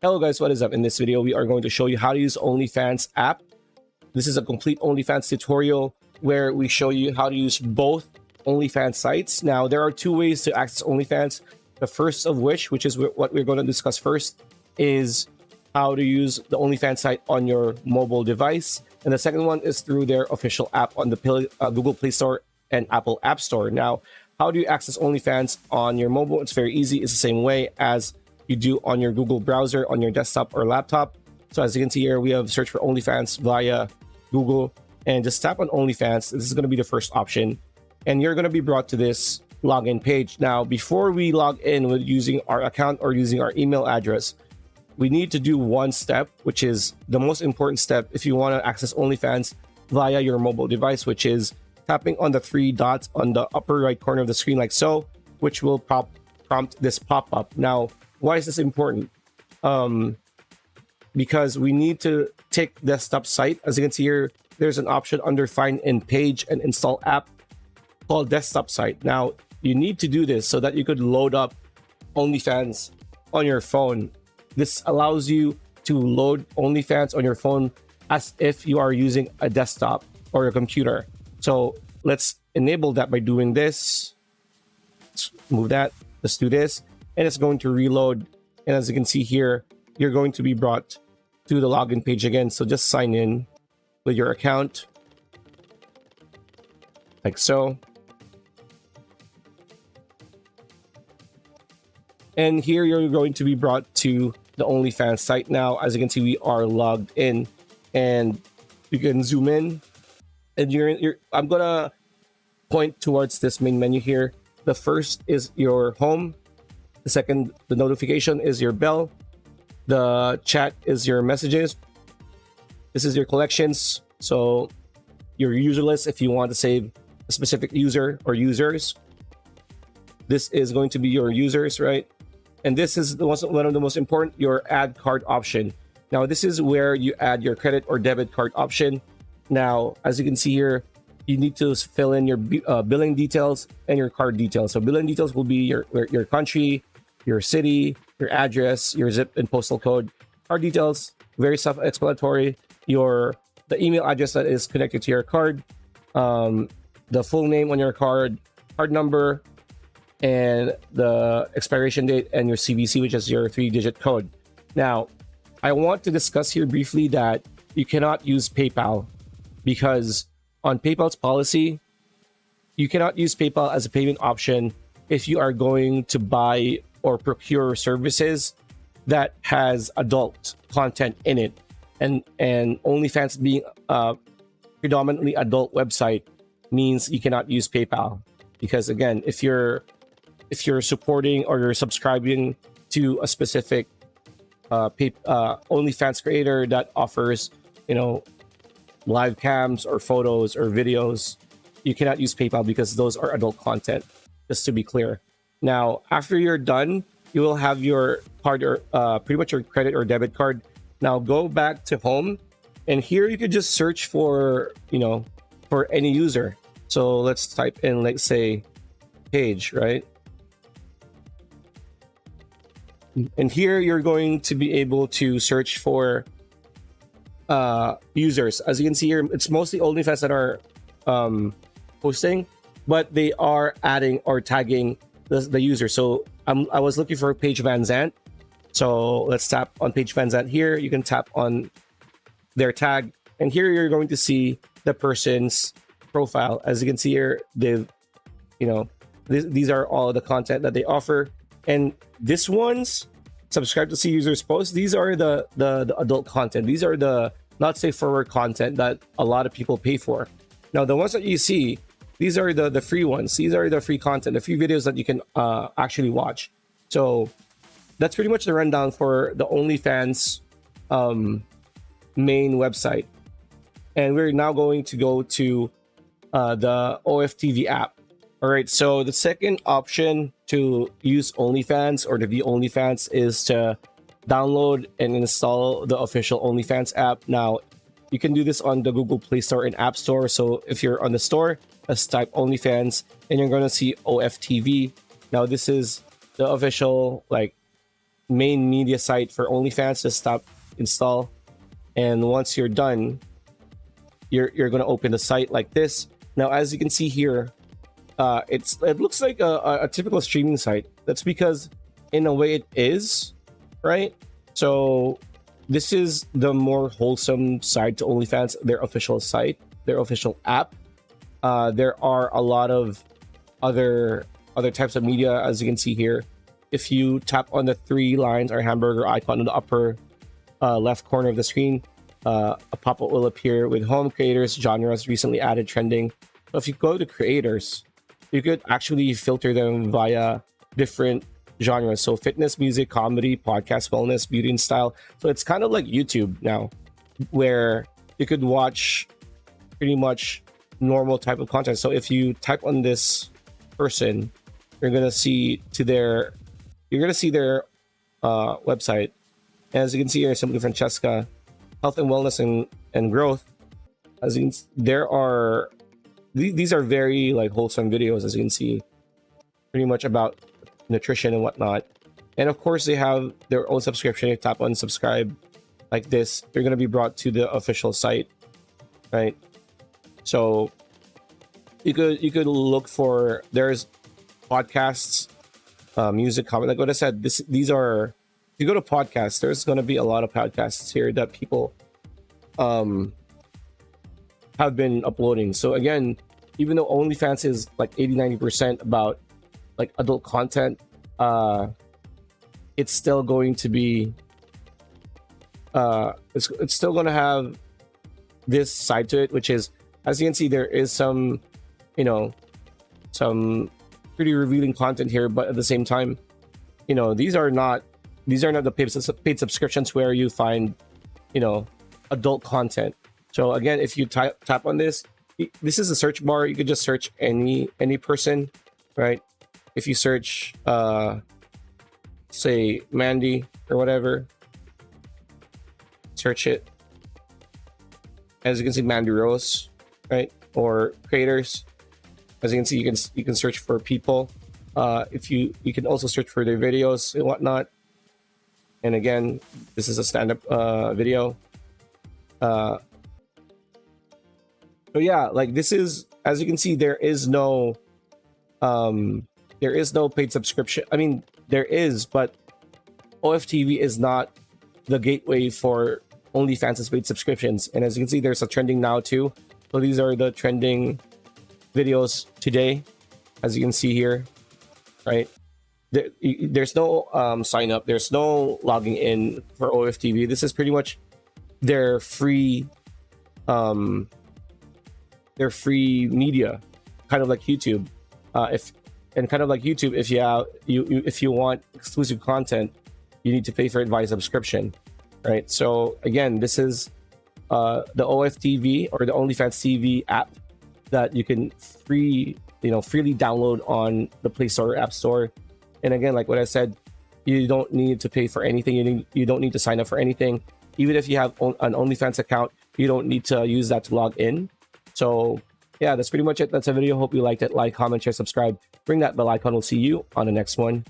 Hello guys, what is up? In this video, we are going to show you how to use Onlyfans app. This is a complete Onlyfans tutorial where we show you how to use both Onlyfans sites. Now, there are two ways to access Onlyfans. The first of which is what we're going to discuss first, is how to use the Onlyfans site on your mobile device. And the second one is through their official app on the Google Play Store and Apple App Store. Now, how do you access Onlyfans on your mobile? It's very easy. It's the same way as you do on your Google browser on your desktop or laptop. So as you can see here, we have search for Onlyfans via Google and just tap on Onlyfans. This is going to be the first option. And you're going to be brought to this login page. Now, before we log in with using our account or using our email address, we need to do one step, which is the most important step if you want to access Onlyfans via your mobile device, which is tapping on the three dots on the upper right corner of the screen like so, which will prompt this pop-up. Now, why is this important? Because we need to take desktop site. As you can see here, there's an option under Find in Page and Install App called Desktop Site. Now, you need to do this so that you could load up Onlyfans on your phone. This allows you to load Onlyfans on your phone as if you are using a desktop or a computer. So let's enable that by doing this. Let's move that. Let's do this. And it's going to reload. And as you can see here, you're going to be brought to the login page again. So just sign in with your account like so. And here you're going to be brought to the Onlyfans site. Now, as you can see, we are logged in, and you can zoom in, and I'm gonna point towards this main menu here. The first is your home. The second, the notification, is your bell. The chat is your messages. This is your collections. So your user list if you want to save a specific user or users. This is going to be your users, right? And this is one of the most important, your add card option. Now, this is where you add your credit or debit card option. Now, as you can see here, you need to fill in your billing details and your card details. So billing details will be your country, your city, your address, your zip and postal code. Card details, very self-explanatory. The email address that is connected to your card, the full name on your card number, and the expiration date, and your CVC, which is your 3-digit code. Now, I want to discuss here briefly that you cannot use PayPal, because on PayPal's policy, you cannot use PayPal as a payment option if you are going to buy or procure services that has adult content in it. And OnlyFans being a predominantly adult website means you cannot use PayPal, because again, if you're supporting or you're subscribing to a specific Onlyfans creator that offers, live cams or photos or videos, you cannot use PayPal because those are adult content, just to be clear. Now, after you're done, you will have your card or pretty much your credit or debit card. Now go back to home, and here you could just search for, for any user. So let's type in, like, say, Page, right? And here you're going to be able to search for users. As you can see here, it's mostly Onlyfans that are posting, but they are adding or tagging the user. So I was looking for Paige Van Zandt. So let's tap on Paige Van Zandt here. You can tap on their tag, and here you're going to see the person's profile. As you can see here, they've, these are all the content that they offer. And this one's subscribe to see users post. These are the adult content. These are the not safe for work content that a lot of people pay for. Now, the ones that you see, these are the free ones. These are the free content, the free videos that you can actually watch. So that's pretty much the rundown for the Onlyfans main website. And we're now going to go to the OFTV app. All right, so the second option to use Onlyfans or to view Onlyfans is to download and install the official Onlyfans app. Now, you can do this on the Google Play Store and App Store. So if you're on the store, just type Onlyfans, and you're going to see OFTV. Now, this is the official main media site for OnlyFans. Just tap install, and once you're done, you're going to open the site like this. Now, as you can see here, it looks like a typical streaming site. That's because in a way it is, right? So this is the more wholesome side to OnlyFans, their official site, their official app. There are a lot of other types of media, as you can see here. If you tap on the three lines or hamburger icon in the upper left corner of the screen, a pop-up will appear with home, creators, genres, recently added, trending. So if you go to creators, you could actually filter them via different genres. So fitness, music, comedy, podcast, wellness, beauty and style. So it's kind of like YouTube now, where you could watch pretty much normal type of content. So if you type on this person, you're gonna see their website. As you can see here, Simply Francesca, health and wellness and growth. As you can, these are very like wholesome videos, as you can see, pretty much about nutrition and whatnot. And of course, they have their own subscription. You tap on subscribe like this, you're going to be brought to the official site, right? So you could look for, there's podcasts, music, comment. Like what I said, these are, if you go to podcasts, there's going to be a lot of podcasts here that people have been uploading. So again, even though OnlyFans is like 80-90% about like adult content, it's still going to be it's still going to have this side to it, which is, as you can see, there is some some pretty revealing content here, but at the same time, these are not the paid subscriptions where you find adult content. So again, if you tap on this is a search bar. You could just search any person, right? If you search say Mandy or whatever, search it, as you can see, Mandy Rose, right? Or creators, as you can see, you can search for people. If you can also search for their videos and whatnot. And again, this is a stand-up video. So yeah, like this is, as you can see, there is no paid subscription. I mean, there is, but OFTV is not the gateway for OnlyFans' paid subscriptions. And as you can see, there's a trending now too. So these are the trending videos today, as you can see here, right? There's no sign up, there's no logging in for OFTV. This is pretty much their free media, kind of like YouTube. If you want exclusive content, you need to pay for it via subscription, right? So again, this is the OFTV or the OnlyFans TV app that you can freely download on the Play Store or App Store. And again, like what I said, you don't need to pay for anything. You don't need to sign up for anything. Even if you have an OnlyFans account, you don't need to use that to log in. So yeah, that's pretty much it. That's a video. Hope you liked it. Like, comment, share, subscribe. Ring that bell icon. We'll see you on the next one.